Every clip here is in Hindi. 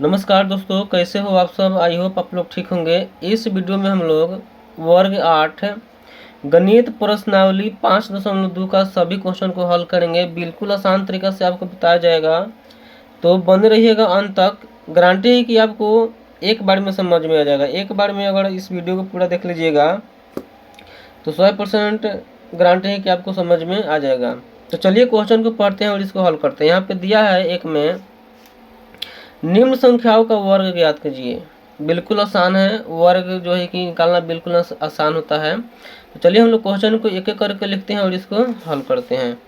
नमस्कार दोस्तों, कैसे हो आप सब। आई होप आप लोग ठीक होंगे। इस वीडियो में हम लोग वर्ग 8 गणित प्रश्नावली 5.2 का सभी क्वेश्चन को हल करेंगे। बिल्कुल आसान तरीका से आपको बताया जाएगा, तो बने रहिएगा अंत तक। गारंटी है कि आपको एक बार में समझ में आ जाएगा। एक बार में अगर इस वीडियो को पूरा देख लीजिएगा तो 100% गारंटी है कि आपको समझ में आ जाएगा। तो चलिए क्वेश्चन को पढ़ते हैं और इसको हल करते हैं। यहाँ पे दिया है एक में, निम्न संख्याओं का वर्ग ज्ञात कीजिए। बिल्कुल आसान है, वर्ग जो है कि निकालना बिल्कुल आसान होता है। तो चलिए हम लोग क्वेश्चन को एक एक करके लिखते हैं और इसको हल करते हैं।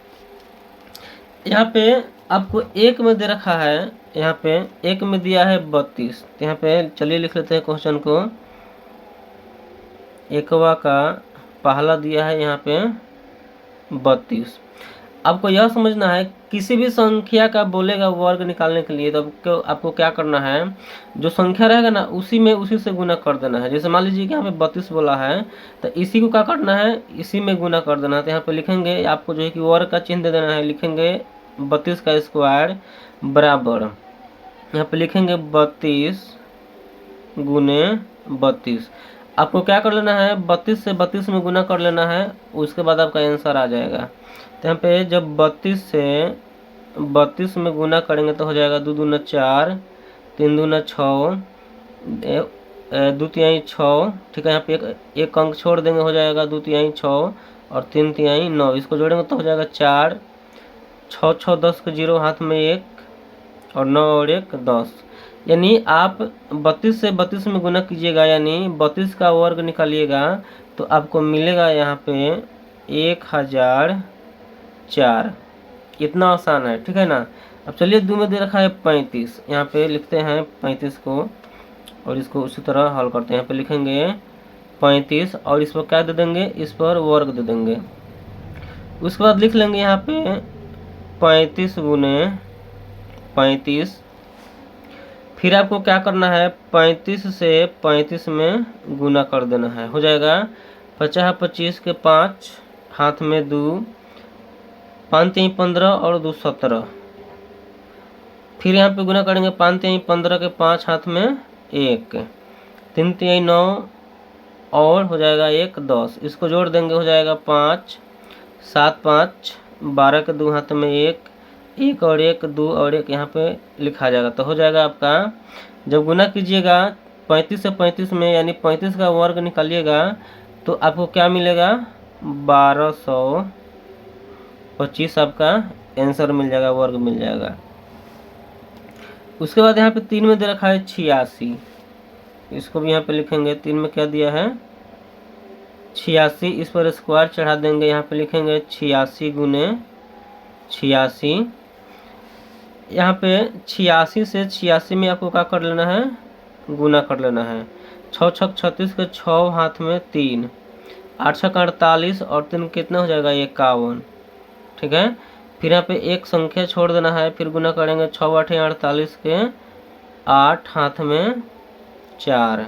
यहाँ पे आपको एक में दे रखा है, यहाँ पे एक में दिया है 32। तो यहाँ पे चलिए लिख लेते हैं क्वेश्चन को। एकवा का पहला दिया है यहाँ पे 32। आपको यह समझना है, किसी भी संख्या का बोलेगा वर्ग निकालने के लिए, तो आपको क्या करना है, जो संख्या रहेगा ना उसी से गुना कर देना है। जैसे मान लीजिए कि यहाँ पे 32 बोला है, तो इसी को क्या करना है, इसी में गुना कर देना है। तो यहाँ पे लिखेंगे, आपको जो है कि वर्ग का चिन्ह दे देना है। लिखेंगे 32 का स्क्वायर बराबर, यहाँ पे लिखेंगे 32 गुने 32। आपको क्या कर लेना है, 32 से 32 में गुना कर लेना है, उसके बाद आपका आंसर आ जाएगा। तो यहाँ पे जब 32 से 32 में गुना करेंगे तो हो जाएगा 2 दूना 4, 3 दूना 6, 2 तिहाई 6। ठीक है, यहाँ पे एक अंक छोड़ देंगे, हो जाएगा 2 तिहाई 6 और 3 तिहाई 9। इसको जोड़ेंगे तो हो जाएगा 4, 6 6 10 के 0 हाथ में 1 और 9 और 1 10। यानी आप 32 से 32 में गुना कीजिएगा, यानी 32 का वर्ग निकालिएगा तो आपको मिलेगा यहाँ पे 1004। इतना आसान है, ठीक है ना। अब चलिए 2 में दे रखा है 35। यहाँ पे लिखते हैं 35 को और इसको उसी तरह हल करते हैं। यहाँ पे लिखेंगे 35 और इस पर क्या दे देंगे, इस पर वर्ग दे देंगे। उसके बाद लिख लेंगे यहाँ पे 35 गुने 35। फिर आपको क्या करना है, 35 से 35 में गुना कर देना है। हो जाएगा 50 25 के 5 हाथ में 2, 5 3 15 और 2 17। फिर यहाँ पे गुना करेंगे 5 3 15 के 5 हाथ में 1, 3 3 9 और हो जाएगा 1 10। इसको जोड़ देंगे, हो जाएगा 5 7 5 12 के 2 हाथ में 1 1 और 1 2 और 1 यहाँ पे लिखा जाएगा। तो हो जाएगा आपका, जब गुना कीजिएगा 35 से 35 में, यानी 35 का वर्ग निकालिएगा तो आपको क्या मिलेगा, 1225 आपका आंसर मिल जाएगा, वर्ग मिल जाएगा। उसके बाद यहाँ पे 3 में दे रखा है 86। इसको भी यहाँ पे लिखेंगे, 3 में क्या दिया है 86। इस पर स्क्वायर चढ़ा देंगे, यहाँ पे लिखेंगे 86 गुने 86। यहाँ पे 86 से 86 में आपको क्या कर लेना है, गुना कर लेना है। 6 6 36 के 6 हाथ में 3, 8 6 48 और 3 कितना हो जाएगा 51। ठीक है, फिर यहाँ पे एक संख्या छोड़ देना है, फिर गुना करेंगे 6 8 48 के 8 हाथ में 4,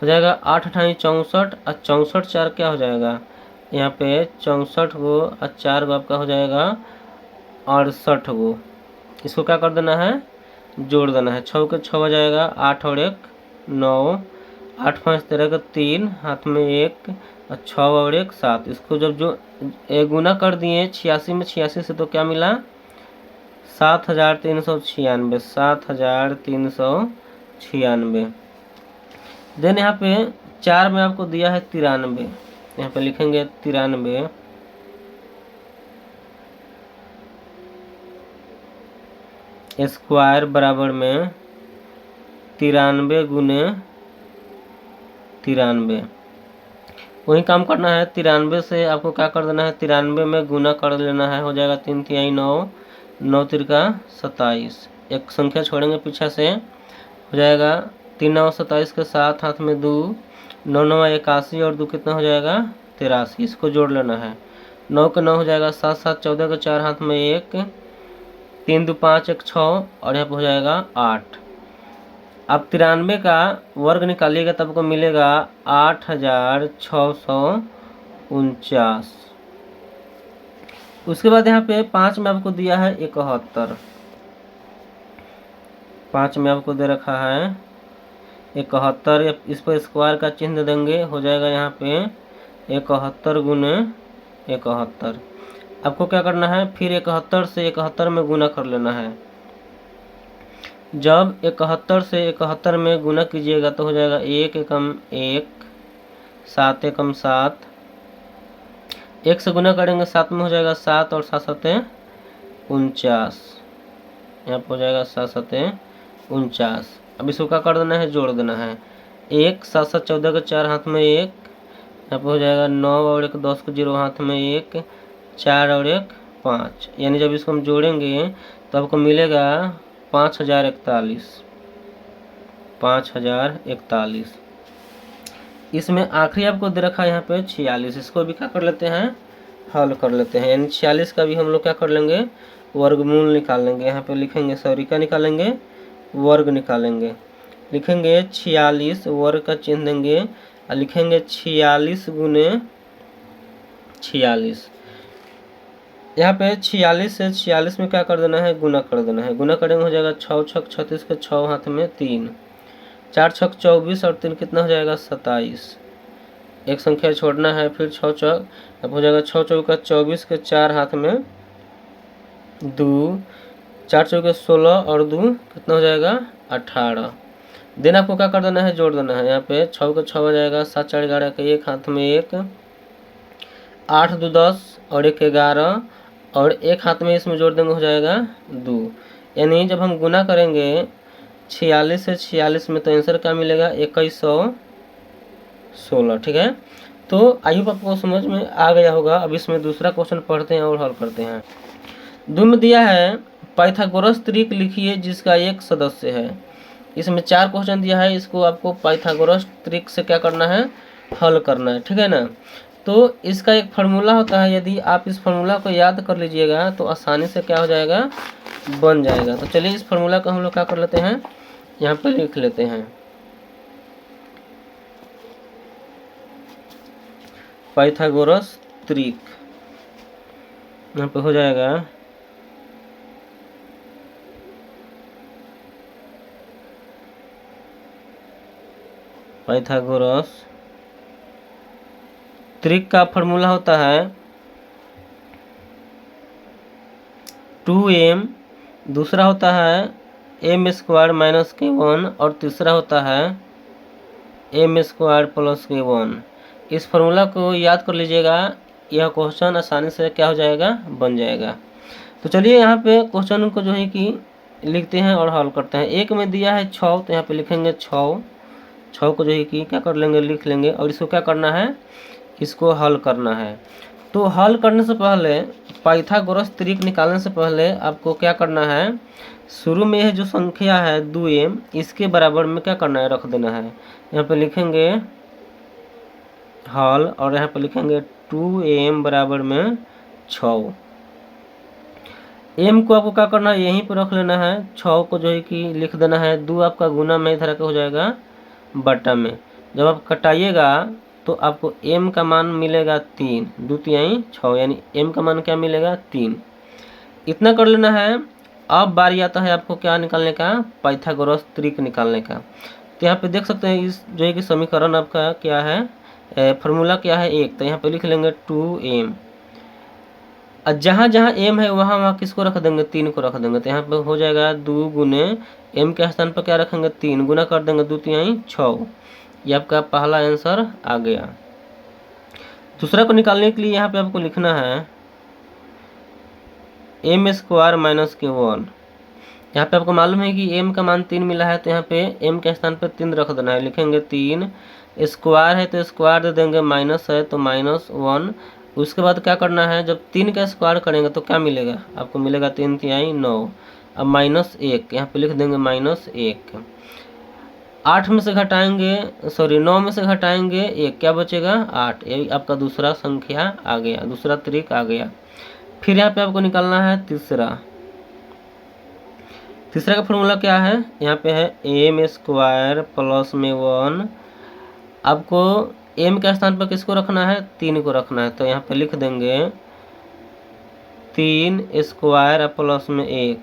हो जाएगा 8 8 64 और 64 4 क्या हो जाएगा, यहाँ पे 64 गो और 4 गो आपका हो जाएगा 68 गो। इसको क्या कर देना है, जोड़ देना है। 6 के 6 हो जाएगा 8 और 1 9, 8 5 13 का 3 हाथ में 1 और 6 और 1 7। इसको जब जो गुना कर दिए 86 में 86 से, तो क्या मिला 7396, 7396। देन यहाँ पे 4 में आपको दिया है 93। यहाँ पे लिखेंगे 93 स्क्वायर बराबर में 93 गुने 93। वही काम करना है, 93 से आपको क्या कर देना है, 93 में गुना कर लेना है। हो जाएगा 3 तिहाई 9, 9 तिरका 27। एक संख्या छोड़ेंगे पीछे से, हो जाएगा 3 9 27 के 7 हाथ में 2, 9 9 81 और 2 कितना हो जाएगा 83। इसको जोड़ लेना है। 9 के 9 हो जाएगा 7 7 14 के 4 हाथ में 1, 3 2 5 1 6 और यहाँ पर हो जाएगा 8। आप 93 का वर्ग निकालिएगा तब आपको मिलेगा 8649। उसके बाद यहाँ पे 5 में आपको दिया है 71। 5 में आपको दे रखा है 71, इस पर स्क्वायर का चिन्ह देंगे, हो जाएगा यहाँ पे 71 गुने 71। आपको क्या करना है, फिर 71 से 71 में गुना कर लेना है। जब 71 से 71 में गुना कीजिएगा तो हो जाएगा 1 एकम 1, 7 एकम 7, 1 से गुना करेंगे 7 में हो जाएगा 7 और 7 सते 49, यहाँ पर हो जाएगा 7 सते 49। अब इसको क्या कर देना है, जोड़ देना है। 1 7 7 14 के 4 हाथ में 1, यहाँ पर हो जाएगा 9 और 1 10 के 0 हाथ में 1, 4 और 1 5, यानी जब इसको हम जोड़ेंगे तो आपको मिलेगा 5041। 5041। इसमें आखिरी आपको दे रखा है यहाँ पे 46, इसको भी क्या कर लेते हैं, हल कर लेते हैं। यानी 46 का भी हम लोग क्या कर लेंगे, वर्गमूल निकाल लेंगे। यहाँ पे लिखेंगे, सॉरी क्या निकालेंगे, वर्ग निकालेंगे। लिखेंगे 46, वर्ग का चिन्ह देंगे और लिखेंगे 46 गुने 46। यहाँ पे 46 से 46 में क्या कर देना है, गुना कर देना है। गुना करेंगे हो जाएगा 6 छक 36 के 6 हाथ में 3, 4 छक 24 और 3 कितना हो जाएगा 27। एक संख्या छोड़ना है, फिर 6 चौक, अब हो जाएगा 6 चौका 24 के 4 हाथ में 2, 4 चौके 16 और 2 कितना हो जाएगा 18। देन आपको क्या कर देना है, जोड़ देना है। यहाँ पे 6 का 6 हो जाएगा, 7 4 11 के 1 हाथ में 1, 8 2 10 और 1 11 और 1 हाथ में इसमें जोड़ देंगे हो जाएगा 2। यानी जब हम गुना करेंगे 46 से 46 में तो आंसर क्या मिलेगा, 2116। ठीक है, तो आई होप आपको समझ में आ गया होगा। अब इसमें दूसरा क्वेश्चन पढ़ते हैं और हल करते हैं। में दिया है पाइथागोरस त्रिक लिखिए जिसका एक सदस्य है। इसमें 4 क्वेश्चन दिया है, इसको आपको पाइथागोरस त्रिक से क्या करना है, हल करना है। ठीक है ना, तो इसका एक फार्मूला होता है, यदि आप इस फार्मूला को याद कर लीजिएगा तो आसानी से क्या हो जाएगा, बन जाएगा। तो चलिए इस फार्मूला को हम लोग क्या कर लेते हैं, यहाँ पे लिख लेते हैं। पाइथागोरस त्रिक यहाँ पे हो जाएगा पाइथागोरस त्रिक का फॉर्मूला होता है 2m, दूसरा होता है m स्क्वायर माइनस k1 और तीसरा होता है m स्क्वायर प्लस k1। इस फार्मूला को याद कर लीजिएगा, यह क्वेश्चन आसानी से क्या हो जाएगा, बन जाएगा। तो चलिए यहाँ पे क्वेश्चन को जो है कि लिखते हैं और हल करते हैं। एक में दिया है 6, तो यहाँ पे लिखेंगे 6 को जो है कि क्या कर लेंगे, लिख लेंगे और इसको क्या करना है, इसको हल करना है। तो हल करने से पहले, पाइथागोरस त्रिक निकालने से पहले आपको क्या करना है, शुरू में यह जो संख्या है 2m, इसके बराबर में क्या करना है, रख देना है। यहाँ पे लिखेंगे हल और यहाँ पे लिखेंगे 2m बराबर में 6। m को आपको क्या करना है, यहीं पर रख लेना है। 6 को जो है कि लिख देना है। 2 आपका गुना में इधर का हो जाएगा बटा में। जब आप कटाइएगा तो आपको m का मान मिलेगा 3, 2 3 6, यानी m का मान क्या मिलेगा, 3। इतना कर लेना है। अब बारी आता है आपको क्या निकालने का, पाइथागोरस त्रिक निकालने का। तो यहाँ पे देख सकते हैं इस जो है कि समीकरण आपका क्या है, फार्मूला क्या है, 1। तो यहाँ पे लिख लेंगे 2m, और जहाँ जहाँ m है वहाँ वहाँ किसको रख देंगे, 3 को रख देंगे। तो यहाँ पे हो जाएगा 2 गुने m के स्थान पर क्या रखेंगे, 3, गुना कर देंगे 2 3 6। ये आपका पहला आंसर आ गया। दूसरा को निकालने के लिए यहाँ पे आपको लिखना है m स्क्वायर माइनस k1। यहाँ पे आपको मालूम है कि m का मान 3 मिला है, तो यहाँ पे m के स्थान पे 3 रख देना है। लिखेंगे 3, स्क्वायर है तो स्क्वायर दे देंगे, माइनस है तो -1। उसके बाद क्या करना है, जब 3 का स्क्वायर करेंगे तो क्या मिलेगा, आपको मिलेगा 3 3 9। अब -1 यहाँ पे लिख देंगे -1। 8 में से घटाएंगे, सॉरी 9 में से घटाएंगे 1, क्या बचेगा 8। यही आपका दूसरा संख्या आ गया, दूसरा त्रिक आ गया। फिर यहाँ पे आपको निकालना है तीसरा का फॉर्मूला क्या है, यहाँ पे है m स्क्वायर प्लस में 1। आपको m के स्थान पर किसको रखना है, 3 को रखना है। तो यहाँ पे लिख देंगे 3 स्क्वायर प्लस में 1।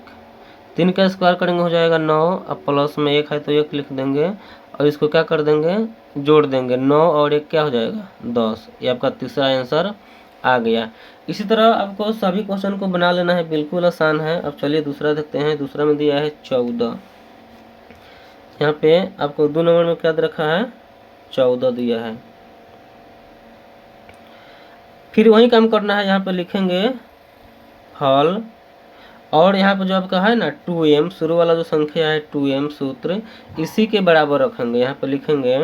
3 का स्क्वायर करेंगे हो जाएगा 9, अब प्लस में 1 है तो 1 लिख देंगे और इसको क्या कर देंगे, जोड़ देंगे। 9 और 1 क्या हो जाएगा 10। ये आपका तीसरा आंसर आ गया। इसी तरह आपको सभी क्वेश्चन को बना लेना है, बिल्कुल आसान है। अब चलिए दूसरा देखते हैं। दूसरा में दिया है 14। यहाँ पे आपको 2 नंबर में क्या दे रखा है, 14 दिया है। फिर वही काम करना है, यहाँ पे लिखेंगे हल, और यहाँ पे जो आपका है ना 2m, शुरू वाला जो संख्या है 2m सूत्र, इसी के बराबर रखेंगे। यहाँ पे लिखेंगे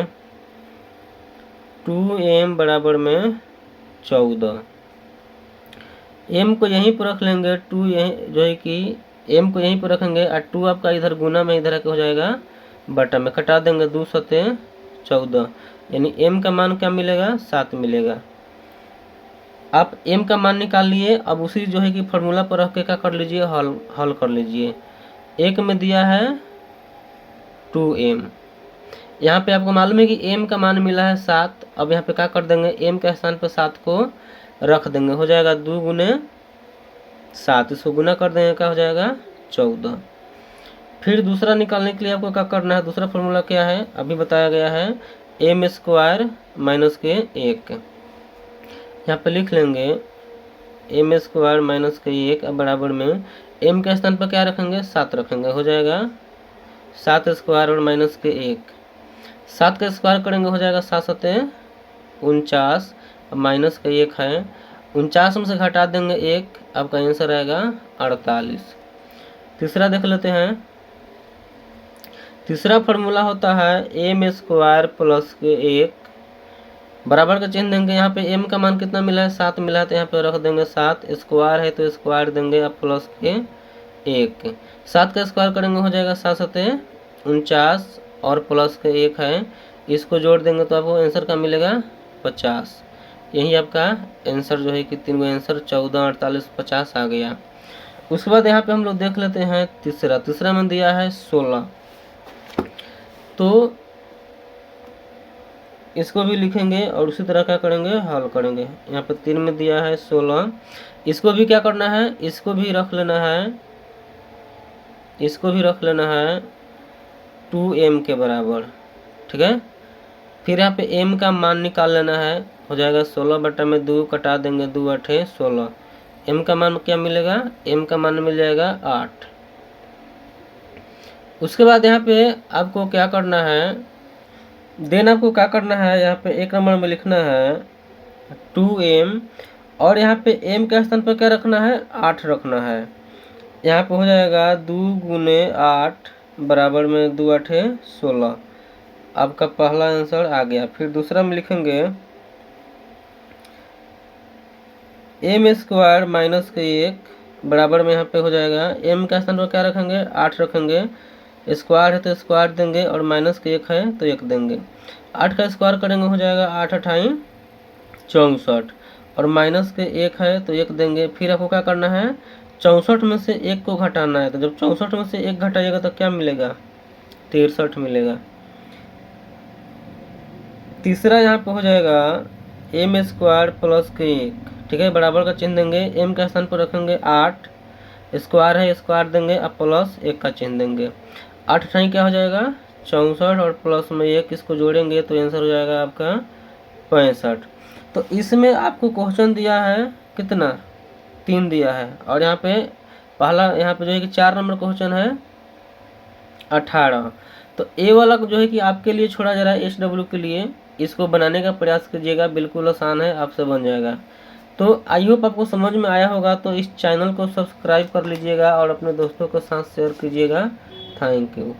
2m बराबर में 14। m को यहीं पर रख लेंगे, 2 यहीं जो है कि m को यहीं पर रखेंगे और 2 आपका इधर गुना में इधर आके हो जाएगा बटा में, कटा देंगे 2 सते 14, यानी m का मान क्या मिलेगा 7 मिलेगा। आप m का मान निकाल लिए, अब उसी जो है कि फॉर्मूला पर रख के क्या कर लीजिए, हल कर लीजिए। एक में दिया है 2m, यहाँ पे आपको मालूम है कि m का मान मिला है 7। अब यहाँ पे क्या कर देंगे, m के स्थान पर 7 को रख देंगे, हो जाएगा 2 गुने 7, इसको गुना कर देंगे क्या हो जाएगा 14। फिर दूसरा निकालने के लिए आपको क्या करना है, दूसरा फॉर्मूला क्या है अभी बताया गया है, m स्क्वायर माइनस के 1। यहाँ पे लिख लेंगे m स्क्वायर माइनस के 1 बराबर में m के स्थान पर क्या रखेंगे 7 रखेंगे, हो जाएगा 7 स्क्वायर और माइनस के 1। 7 का स्क्वायर करेंगे हो जाएगा 7 सते 49, माइनस का 1 है, 49 में से घटा देंगे 1, आपका आंसर आएगा 48। तीसरा देख लेते हैं। तीसरा फॉर्मूला होता है m स्क्वायर प्लस के 1 बराबर का चिन्ह देंगे। यहाँ पे m का मान कितना मिला है 7 मिला है, तो यहाँ पे रख देंगे 7, स्क्वायर है तो स्क्वायर देंगे अब प्लस के 1। 7 का स्क्वायर करेंगे हो जाएगा 7 सते 49 और प्लस के 1 है, इसको जोड़ देंगे तो आपको आंसर का मिलेगा 50। यही आपका आंसर जो है कि 3 गो आंसर 14, 48, 50 आ गया। उसके बाद यहाँ पे हम लोग देख लेते हैं तीसरा में दिया है 16, तो इसको भी लिखेंगे और उसी तरह क्या करेंगे हल करेंगे। यहाँ पे 3 में दिया है 16, इसको भी क्या करना है, इसको भी रख लेना है, इसको भी रख लेना है 2m के बराबर, ठीक है। फिर यहाँ पे m का मान निकाल लेना है, हो जाएगा 16 बटा में 2, कटा देंगे 2 8 16, m का मान क्या मिलेगा, m का मान मिल जाएगा 8। उसके बाद यहाँ पे आपको क्या करना है, देन आपको क्या करना है, यहाँ पे 1 नंबर में लिखना है 2m और यहाँ पे m के स्थान पर क्या रखना है 8 रखना है। यहाँ पे हो जाएगा 2 गुने 8 बराबर में 2 8 16, आपका पहला आंसर आ गया। फिर दूसरा में लिखेंगे m स्क्वायर माइनस के 1 बराबर में यहाँ पे हो जाएगा m का स्थान पर क्या रखेंगे 8 रखेंगे, स्क्वायर है तो स्क्वायर देंगे और माइनस के 1 है तो 1 देंगे। 8 का स्क्वायर करेंगे हो जाएगा 8 8 64 और माइनस के 1 है तो 1 देंगे। फिर आपको क्या करना है 64 में से 1 को घटाना है, तो जब 64 में से 1 घटाइएगा तो क्या मिलेगा 63 मिलेगा। तीसरा यहाँ पे हो जाएगा m स्क्वायर प्लस के 1, ठीक है, बराबर का चिन्ह देंगे, m का स्थान पर रखेंगे 8, स्क्वायर है स्क्वायर देंगे अब प्लस 1 का चिन्ह देंगे। 8 ठाई क्या हो जाएगा 64 और प्लस में 1, इसको जोड़ेंगे तो आंसर हो जाएगा आपका 65। तो इसमें आपको क्वेश्चन दिया है कितना 3 दिया है, और यहाँ पे पहला यहाँ पे जो है कि 4 नंबर क्वेश्चन है 18। तो ए वाला जो है कि आपके लिए छोड़ा जा रहा है SW के लिए, इसको बनाने का प्रयास कीजिएगा, बिल्कुल आसान है, आपसे बन जाएगा। तो आई होप आपको समझ में आया होगा। तो इस चैनल को सब्सक्राइब कर लीजिएगा और अपने दोस्तों के साथ शेयर कीजिएगा। Thank you.